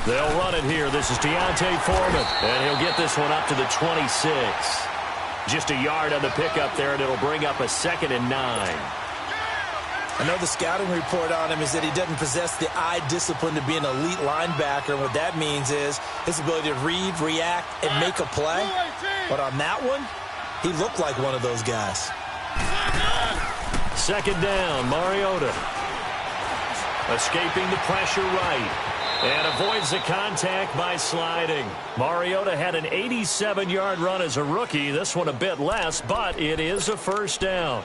They'll run it here. This is Deontay Foreman, and he'll get this one up to the 26. Just a yard on the pickup there, and it'll bring up a 2nd and 9. I know the scouting report on him is that he doesn't possess the eye discipline to be an elite linebacker. And what that means is his ability to read, react, and make a play. But on that one, he looked like one of those guys. 2nd down, Mariota. Escaping the pressure right. And avoids the contact by sliding. Mariota had an 87-yard run as a rookie. This one a bit less, but it is a 1st down.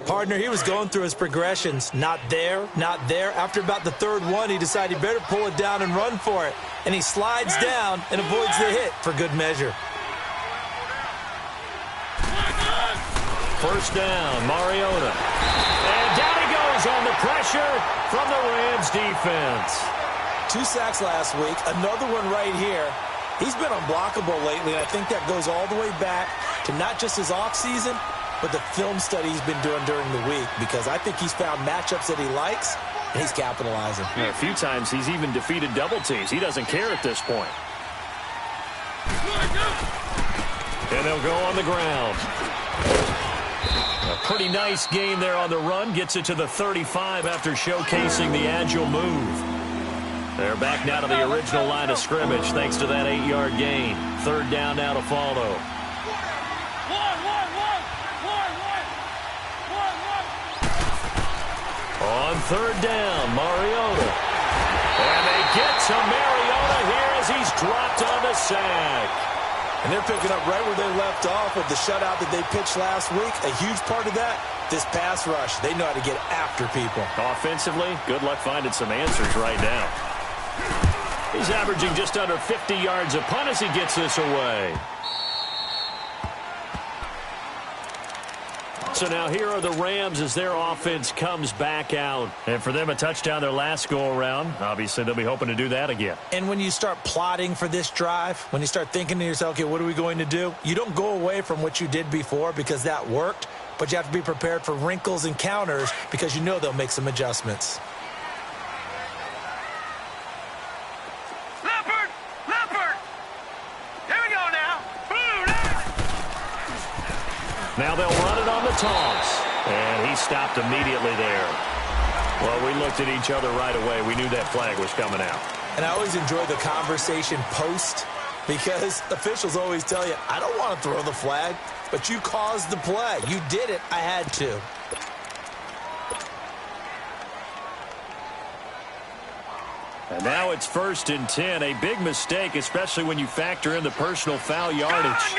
Partner, he was going through his progressions. Not there, not there. After about the 3rd one, he decided he better pull it down and run for it. And he slides down and avoids the hit for good measure. 1st down, Mariota. And down he goes on the pressure from the Rams defense. 2 sacks last week, another one right here. He's been unblockable lately, and I think that goes all the way back to not just his offseason, but the film study he's been doing during the week, because I think he's found matchups that he likes, and he's capitalizing. Yeah, a few times he's even defeated double teams. He doesn't care at this point. And they'll go on the ground. A pretty nice game there on the run. Gets it to the 35 after showcasing the agile move. They're back now to the original line of scrimmage thanks to that 8-yard gain. 3rd down now to follow. On 3rd down, Mariota. And they get to Mariota here as he's dropped on the sack. And they're picking up right where they left off with the shutout that they pitched last week. A huge part of that, this pass rush. They know how to get after people. Offensively, good luck finding some answers right now. He's averaging just under 50 yards a punt as he gets this away. So now here are the Rams as their offense comes back out. And for them, a touchdown their last go-around. Obviously, they'll be hoping to do that again. And when you start plotting for this drive, when you start thinking to yourself, okay, what are we going to do? You don't go away from what you did before because that worked, but you have to be prepared for wrinkles and counters because you know they'll make some adjustments. Now they'll run it on the toss. And he stopped immediately there. Well, we looked at each other right away. We knew that flag was coming out. And I always enjoy the conversation post because officials always tell you, I don't want to throw the flag, but you caused the play. You did it. I had to. And now it's 1st and 10. A big mistake, especially when you factor in the personal foul yardage.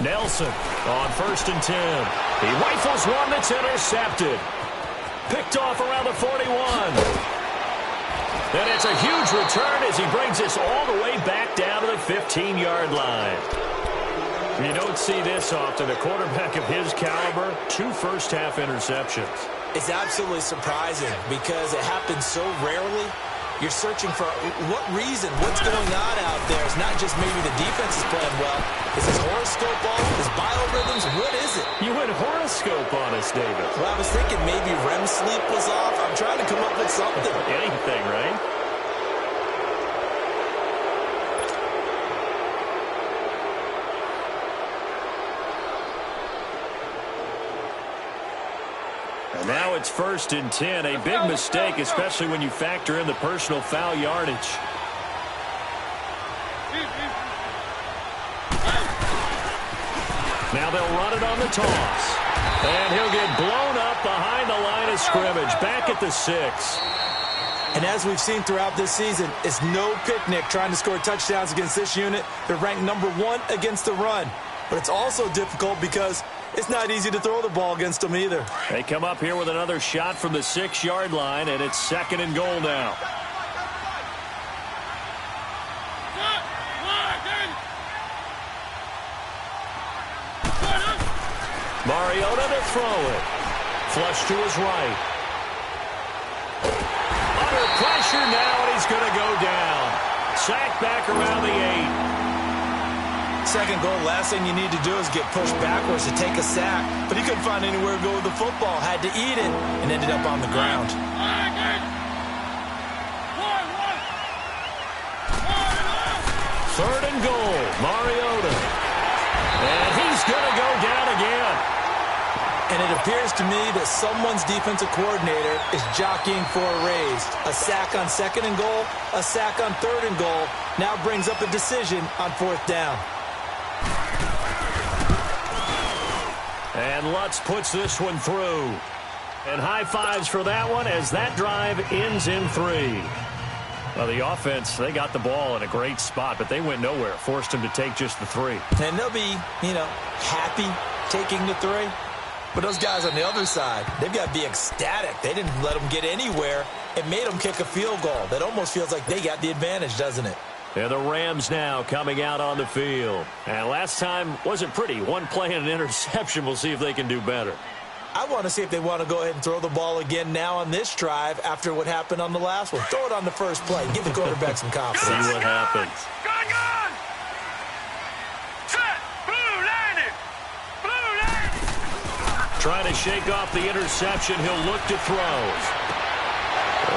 Nelson on 1st and 10. He rifles one that's intercepted. Picked off around the 41. And it's a huge return as he brings this all the way back down to the 15-yard line. You don't see this often. A quarterback of his caliber, 2 first-half interceptions. It's absolutely surprising because it happens so rarely. You're searching for what reason, what's going on out there. It's not just maybe the defense is playing well. Is his horoscope off? His biorhythms? What is it? You went horoscope on us, David. Well, I was thinking maybe REM sleep was off. I'm trying to come up with something. Anything, right? And now it's 1st and 10. A big mistake, especially when you factor in the personal foul yardage. Now they'll run it on the toss. And he'll get blown up behind the line of scrimmage, back at the 6. And as we've seen throughout this season, it's no picnic trying to score touchdowns against this unit. They're ranked number 1 against the run. But it's also difficult because it's not easy to throw the ball against them either. They come up here with another shot from the 6-yard line, and it's 2nd and goal now. Mariota to throw it. Flush to his right. Under pressure now, and he's going to go down. sack back around the 8. Second goal, last thing you need to do is get pushed backwards to take a sack. But he couldn't find anywhere to go with the football. Had to eat it and ended up on the ground. Third and goal, Mariota. And he's going to go down again. And it appears to me that someone's defensive coordinator is jockeying for a raise. A sack on second and goal, a sack on third and goal. Now brings up a decision on fourth down. And Lutz puts this one through. And high fives for that one as that drive ends in 3. Well, the offense, they got the ball in a great spot, but they went nowhere. Forced them to take just the 3. And they'll be, happy taking the 3. But those guys on the other side, they've got to be ecstatic. They didn't let them get anywhere. It made them kick a field goal. That almost feels like they got the advantage, doesn't it? And the Rams now coming out on the field. And last time wasn't pretty. One play and an interception. We'll see if they can do better. I want to see if they want to go ahead and throw the ball again now on this drive after what happened on the last one. Throw it on the first play. Give the quarterback some confidence. See what happens. Gun! Set! Blue landing! Blue landing! Trying to shake off the interception. He'll look to throw.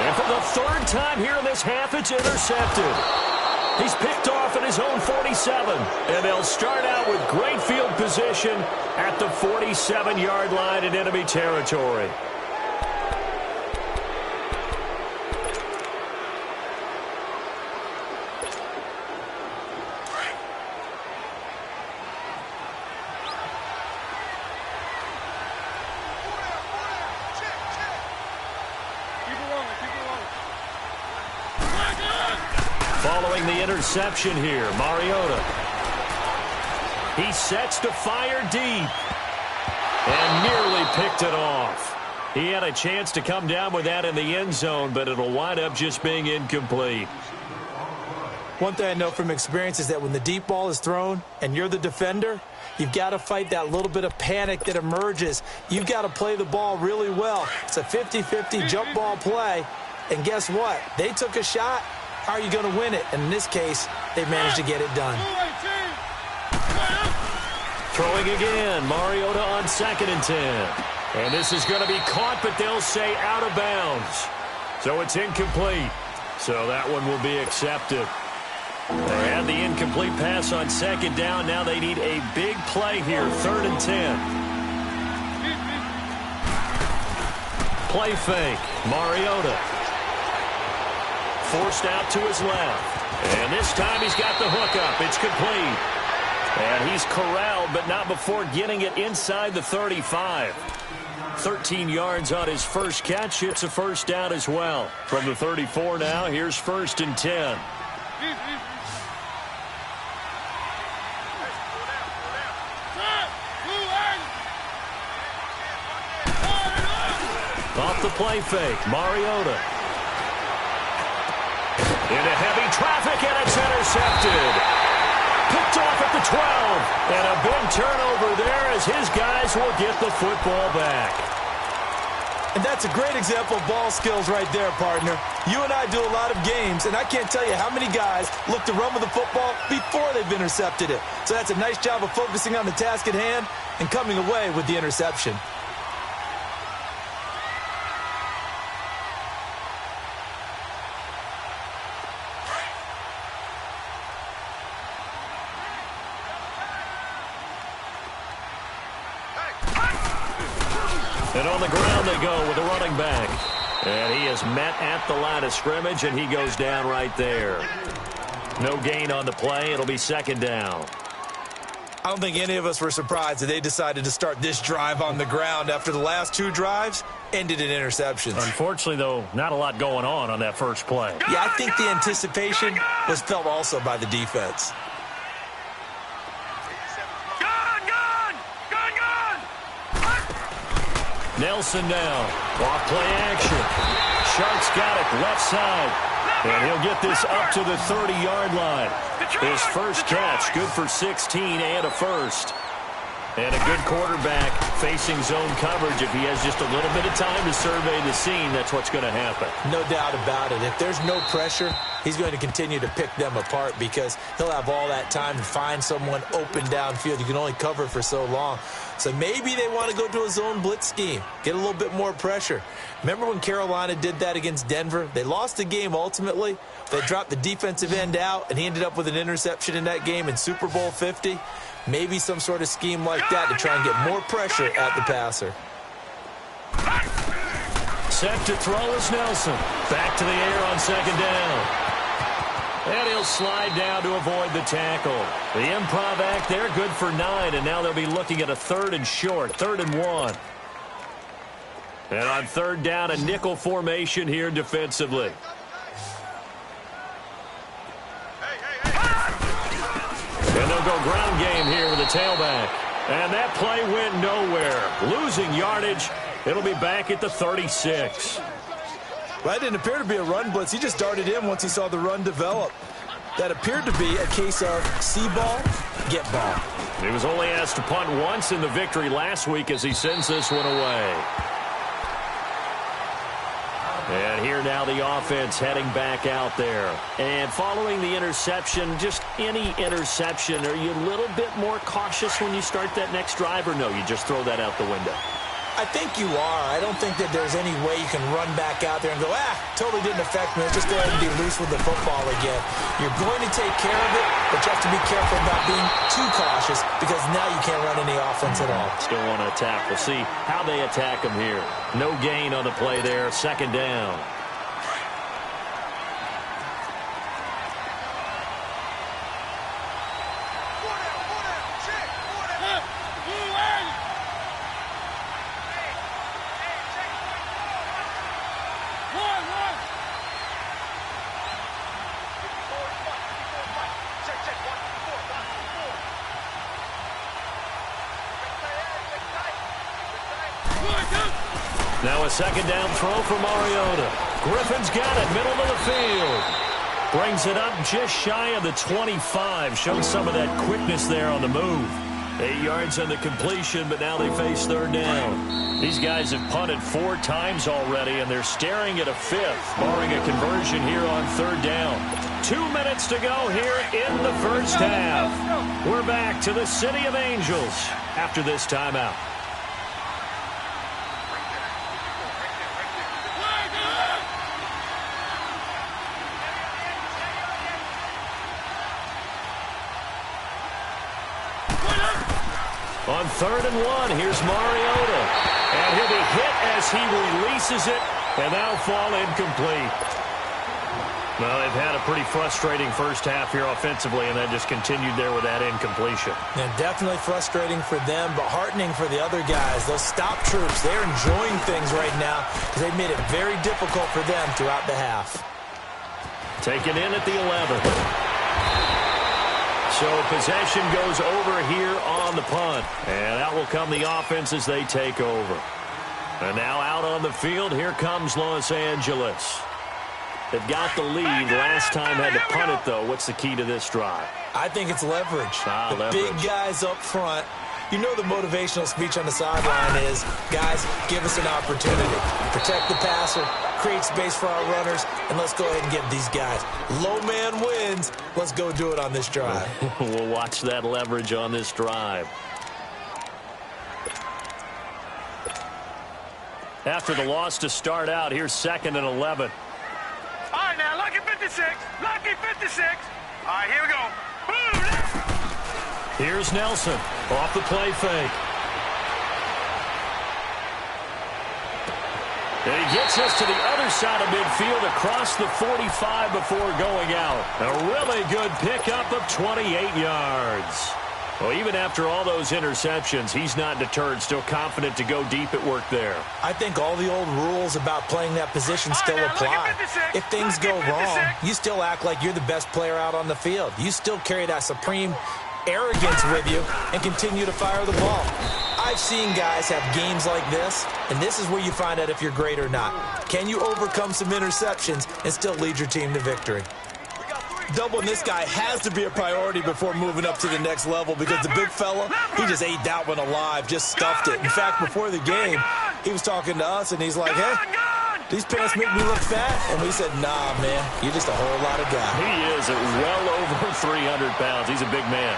And for the third time here in this half, it's intercepted. He's picked off at his own 47. And they'll start out with great field position at the 47-yard line in enemy territory. Following the interception here, Mariota. He sets to fire deep and nearly picked it off. He had a chance to come down with that in the end zone, but it'll wind up just being incomplete. One thing I know from experience is that when the deep ball is thrown and you're the defender, you've got to fight that little bit of panic that emerges. You've got to play the ball really well. It's a 50-50 jump ball play, and guess what? They took a shot. How are you going to win it? And in this case, they managed to get it done. Throwing again, Mariota on 2nd and 10. And this is going to be caught, but they'll say out of bounds. So it's incomplete. So that one will be accepted. They had the incomplete pass on 2nd down. Now they need a big play here, 3rd and 10. Play fake, Mariota. Forced out to his left. And this time he's got the hook up. It's complete. And he's corralled, but not before getting it inside the 35. 13 yards on his first catch. It's a first down as well. From the 34 now, here's 1st and 10. Off the play fake, Mariota. Into heavy traffic, and it's intercepted. Picked off at the 12. And a big turnover there as his guys will get the football back. And that's a great example of ball skills right there, partner. You and I do a lot of games, and I can't tell you how many guys look to run with the football before they've intercepted it. So that's a nice job of focusing on the task at hand and coming away with the interception. And on the ground they go with the running back. And he is met at the line of scrimmage, and he goes down right there. No gain on the play. It'll be 2nd down. I don't think any of us were surprised that they decided to start this drive on the ground after the last 2 drives ended in interceptions. Unfortunately, though, not a lot going on that first play. Yeah, I think the anticipation was felt also by the defense. Nelson now. Off play action. Sharks got it left side. And he'll get this up to the 30-yard line. His first catch, good for 16 and a first. And a good quarterback facing zone coverage. If he has just a little bit of time to survey the scene, that's what's going to happen. No doubt about it. If there's no pressure, he's going to continue to pick them apart because he'll have all that time to find someone open downfield. You can only cover for so long. So maybe they want to go to a zone blitz scheme, get a little bit more pressure. Remember when Carolina did that against Denver? They lost the game ultimately. They dropped the defensive end out, and he ended up with an interception in that game in Super Bowl 50. Maybe some sort of scheme like that to try and get more pressure at the passer. Set to throw is Nelson. Back to the air on second down. And he'll slide down to avoid the tackle. The improv act there, good for 9, and now they'll be looking at a 3rd and short, 3rd and 1. And on 3rd down, a nickel formation here defensively. And they'll go ground game here with a tailback. And that play went nowhere. Losing yardage. It'll be back at the 36. Well, that didn't appear to be a run blitz. He just darted in once he saw the run develop. That appeared to be a case of see ball, get ball. He was only asked to punt once in the victory last week as he sends this one away. And here now the offense heading back out there. And following the interception, just any interception, are you a little bit more cautious when you start that next drive, or no, you just throw that out the window? I think you are. I don't think that there's any way you can run back out there and go, totally didn't affect me. Let's just go ahead and be loose with the football again. You're going to take care of it, but you have to be careful about being too cautious because now you can't run any offense at all. Still want to attack. We'll see how they attack him here. No gain on the play there. 2nd down. Now a 2nd down throw for Mariota. Griffin's got it, middle of the field. Brings it up just shy of the 25. Showed some of that quickness there on the move. 8 yards on the completion, but now they face 3rd down. These guys have punted 4 times already, and they're staring at a 5th, barring a conversion here on 3rd down. 2 minutes to go here in the first half. We're back to the City of Angels after this timeout. On 3rd and 1, here's Mariota. And he'll be hit as he releases it, and that'll fall incomplete. Well, they've had a pretty frustrating first half here offensively, and that just continued there with that incompletion. Yeah, definitely frustrating for them, but heartening for the other guys. Those stop troops, they're enjoying things right now because they've made it very difficult for them throughout the half. Taken in at the 11th. So possession goes over here on the punt. And out will come the offense as they take over. And now out on the field, here comes Los Angeles. They've got the lead. Last time had to punt it, though. What's the key to this drive? I think it's leverage. Leverage. Big guys up front. You know the motivational speech on the sideline is, guys, give us an opportunity. Protect the passer, create space for our runners, and let's go ahead and give these guys. Low man wins. Let's go do it on this drive. We'll watch that leverage on this drive. After the loss to start out, here's 2nd and 11. All right, now, lucky 56. Lucky 56. All right, here we go. Boom. Here's Nelson off the play fake. And he gets us to the other side of midfield across the 45 before going out. A really good pickup of 28 yards. Well, even after all those interceptions, he's not deterred, still confident to go deep at work there. I think all the old rules about playing that position still apply. If things go wrong, you still act like you're the best player out on the field. You still carry that supreme arrogance with you and continue to fire the ball. I've seen guys have games like this, and this is where you find out if you're great or not. Can you overcome some interceptions and still lead your team to victory? Doubling this guy has to be a priority before moving up to the next level because the big fella, he just ate that one alive, just stuffed it. In fact, before the game, he was talking to us, and he's like, hey, these pants make me look fat. And we said, nah, man, you're just a whole lot of guy. He is at well over 300 pounds. He's a big man.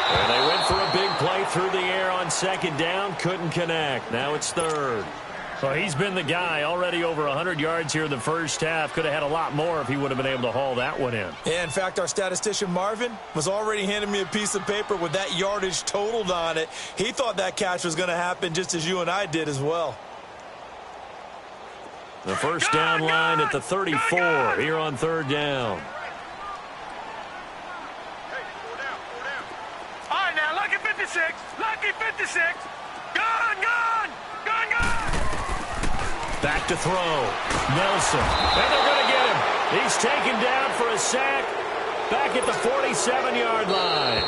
And they went for a big play through the air on second down. Couldn't connect. Now it's third. Well, he's been the guy already over 100 yards here in the first half. Could have had a lot more if he would have been able to haul that one in. Yeah, in fact, our statistician Marvin was already handing me a piece of paper with that yardage totaled on it. He thought that catch was going to happen just as you and I did as well. The first down line at the 34 here on third down. All right, now, lucky 56. Lucky 56. Gone. Back to throw. Nelson. And they're going to get him. He's taken down for a sack. Back at the 47-yard line.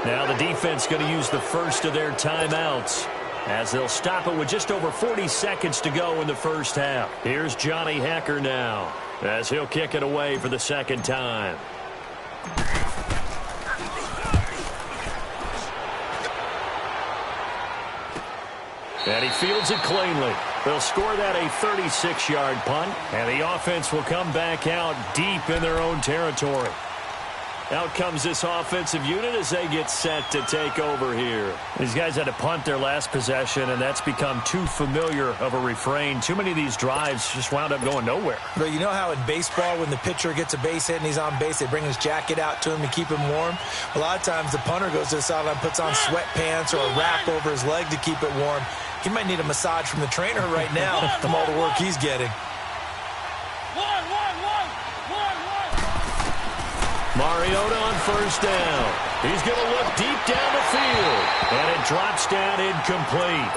Now the defense going to use the first of their timeouts as they'll stop it with just over 40 seconds to go in the first half. Here's Johnny Hecker now as he'll kick it away for the second time. And he fields it cleanly. They'll score that a 36-yard punt, and the offense will come back out deep in their own territory. Out comes this offensive unit as they get set to take over here. These guys had to punt their last possession, and that's become too familiar of a refrain. Too many of these drives just wound up going nowhere. But you know how in baseball, when the pitcher gets a base hit and he's on base, they bring his jacket out to him to keep him warm? A lot of times the punter goes to the sideline, puts on sweatpants or a wrap over his leg to keep it warm. He might need a massage from the trainer right now from all the work he's getting. Mariota on first down. He's going to look deep down the field. And it drops down incomplete.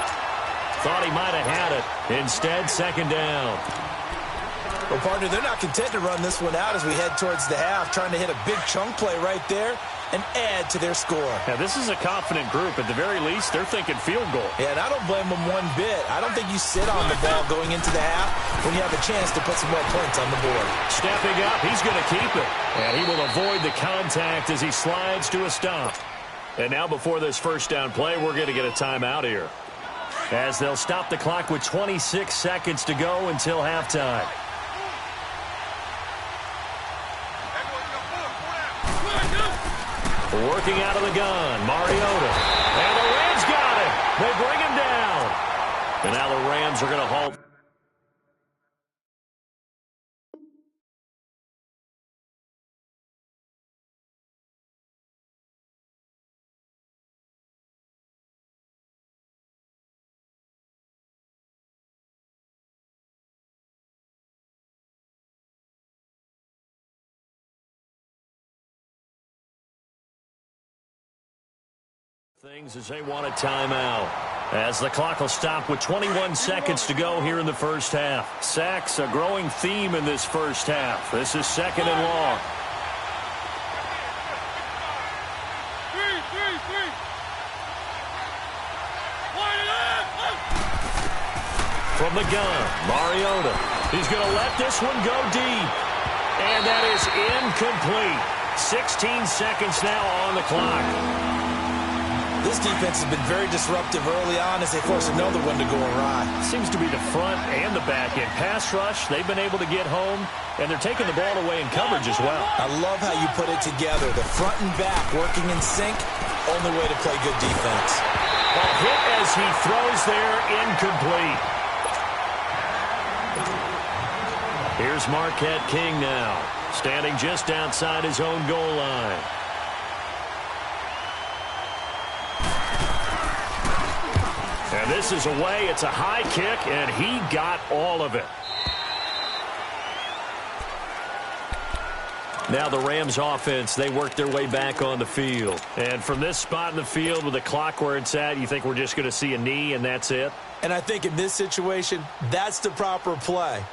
Thought he might have had it. Instead, second down. Well, partner, they're not content to run this one out as we head towards the half, trying to hit a big chunk play right there and add to their score. Now, this is a confident group. At the very least, they're thinking field goal. Yeah, and I don't blame them one bit. I don't think you sit on the ball going into the half when you have a chance to put some more points on the board. Stepping up, he's going to keep it. And he will avoid the contact as he slides to a stop. And now before this first down play, we're going to get a timeout here, as they'll stop the clock with 26 seconds to go until halftime. Working out of the gun, Mariota. And the Rams got him. They bring him down. And now the Rams are going to halt. Things as they want a timeout, as the clock will stop with 21 seconds to go here in the first half. Sacks, a growing theme in this first half. This is second and long. From the gun, Mariota. He's going to let this one go deep. And that is incomplete. 16 seconds now on the clock. This defense has been very disruptive early on as they force another one to go awry. Seems to be the front and the back end. Pass rush, they've been able to get home, and they're taking the ball away in coverage as well. I love how you put it together. The front and back working in sync, only way to play good defense. A hit as he throws there, incomplete. Here's Marquette King now, standing just outside his own goal line. And this is away. It's a high kick, and he got all of it. Now the Rams offense, they work their way back on the field. And from this spot in the field with the clock where it's at, you think we're just going to see a knee and that's it? And I think in this situation, that's the proper play.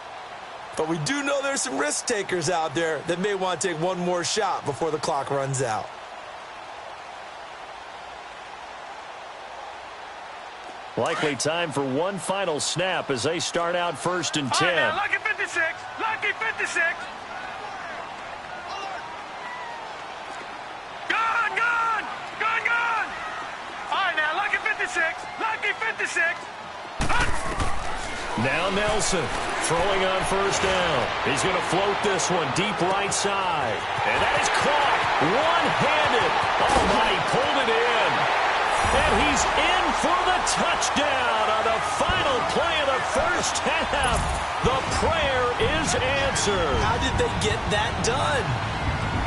But we do know there's some risk takers out there that may want to take one more shot before the clock runs out. Likely time for one final snap as they start out 1st and 10. Now, lucky 56. Lucky 56. Lucky 56. Now Nelson throwing on first down. He's going to float this one deep right side. And that is caught one-handed. Oh, my, he pulled it in. And he's in for the touchdown on the final play of the first half. The prayer is answered. How did they get that done?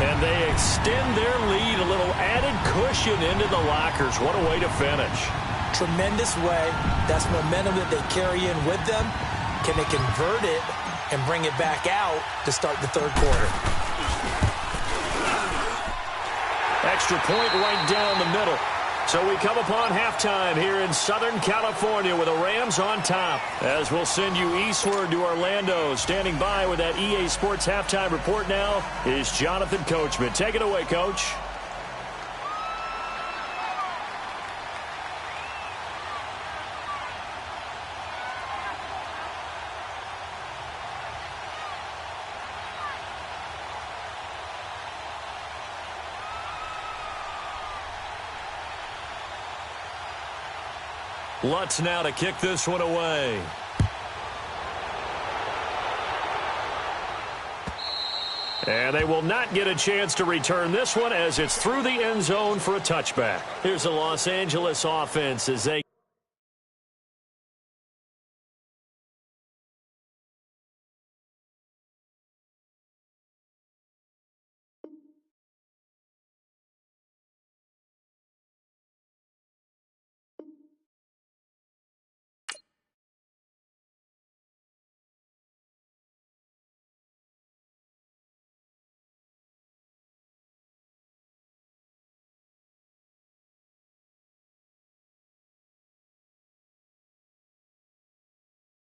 And they extend their lead, a little added cushion into the lockers. What a way to finish. Tremendous way. That's momentum that they carry in with them. Can they convert it and bring it back out to start the third quarter? Extra point right down the middle. So we come upon halftime here in Southern California with the Rams on top. As we'll send you eastward to Orlando. Standing by with that EA Sports halftime report now is Jonathan Coachman. Take it away, Coach. Lutz now to kick this one away. And they will not get a chance to return this one as it's through the end zone for a touchback. Here's the Los Angeles offense as they